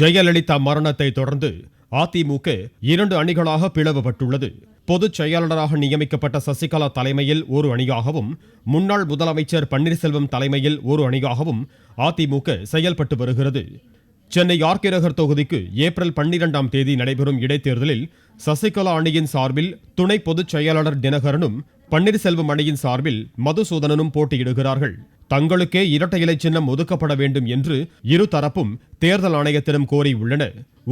ஜெயலலிதா மரணத்தை தொடர்ந்து அதிமுக 2 அணிகளாக பிளவுபட்டுள்ளது. பொதுச் செயலாளராக நியமிக்கப்பட்ட சசிகலா தலைமையில் ஒரு அணியாகவும், முன்னாள் முதலமைச்சர் பன்னீர்செல்வம் தலைமையில் ஒரு அணியாகவும் அதிமுக செயல்பட்டு வருகிறது. சென்னை ஆர்.கே. நகர் தொகுதிக்கு ஏப்ரல் 12ஆம் தேதி நடைபெறும் இடைத்தேர்தலில் சசிகலா அணியின் சார்பில் துணை பொதுச் செயலாளர் தினகரனும், பன்னீர்செல்வம் அணியின் சார்பில் மதுசூதனனும் போட்டியிடுகிறார்கள். தங்களுக்கே இரட்டை இலை சின்னம் ஒதுக்கப்பட வேண்டும் என்று இரு தரப்பும் தேர்தல் ஆணையத்திடம் கோரியுள்ளன.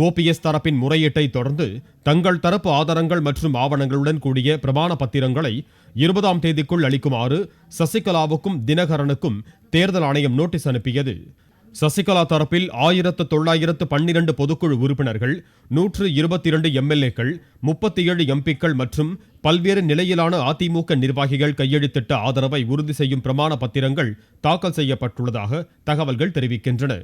ஓபிஎஸ் தரப்பின் முறையீட்டை தொடர்ந்து தங்கள் தரப்பு ஆதாரங்கள் மற்றும் ஆவணங்களுடன் கூடிய பிரமாண பத்திரங்களை 20ஆம் தேதிக்குள் அளிக்குமாறு சசிகலாவுக்கும் தினகரனுக்கும் தேர்தல் ஆணையம் நோட்டீஸ் அனுப்பியது. சசிகலா தரப்பில் 1912 பொதுக்குழு உறுப்பினர்கள், 122 எம்எல்ஏக்கள், 37 எம்பிக்கள் மற்றும் பல்வேறு நிலையிலான அதிமுக நிர்வாகிகள் கையெழுத்திட்ட ஆதரவை உறுதி செய்யும் பிரமாண பத்திரங்கள் தாக்கல் செய்யப்பட்டுள்ளதாக தகவல்கள் தெரிவிக்கின்றன.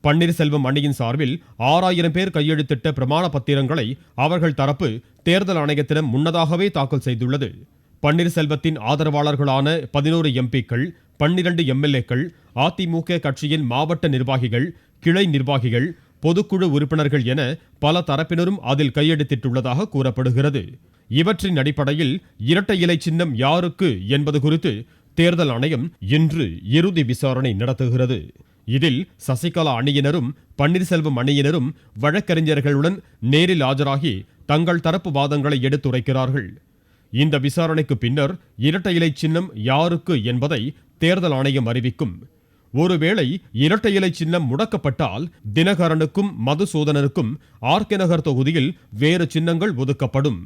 பன்னீர்செல்வம் அணியின் சார்பில் 6000 பேர் கையெழுத்திட்ட பிரமாண பத்திரங்களை அவர்கள் தரப்பு தேர்தல் ஆணையத்திடம் முன்னதாகவே தாக்கல் செய்துள்ளது. பன்னீர்செல்வத்தின் ஆதரவாளர்களான 11 எம்பிக்கள், 12 எம்எல்ஏக்கள், அதிமுக கட்சியின் மாவட்ட நிர்வாகிகள், கிளை நிர்வாகிகள், பொதுக்குழு உறுப்பினர்கள் என பல தரப்பினரும் அதில் கையெழுத்திட்டுள்ளதாக கூறப்படுகிறது. இவற்றின் அடிப்படையில் இரட்டை இலை சின்னம் யாருக்கு என்பது குறித்து தேர்தல் ஆணையம் இன்று இறுதி விசாரணை நடத்துகிறது. இதில் சசிகலா அணியினரும் பன்னீர்செல்வம் அணியினரும் வழக்கறிஞர்களுடன் நேரில் ஆஜராகி தங்கள் தரப்பு வாதங்களை எடுத்துரைக்கிறார்கள். இந்த விசாரணைக்கு பின்னர் இரட்டை இலை சின்னம் யாருக்கு என்பதை தேர்தல் ஆணையம் அறிவிக்கும். ஒருவேளை இரட்டை இலை சின்னம் முடக்கப்பட்டால் தினகரனுக்கும் மதுசூதனனுக்கும் ஆர்.கே. நகர் தொகுதியில் வேறு சின்னங்கள் ஒதுக்கப்படும்.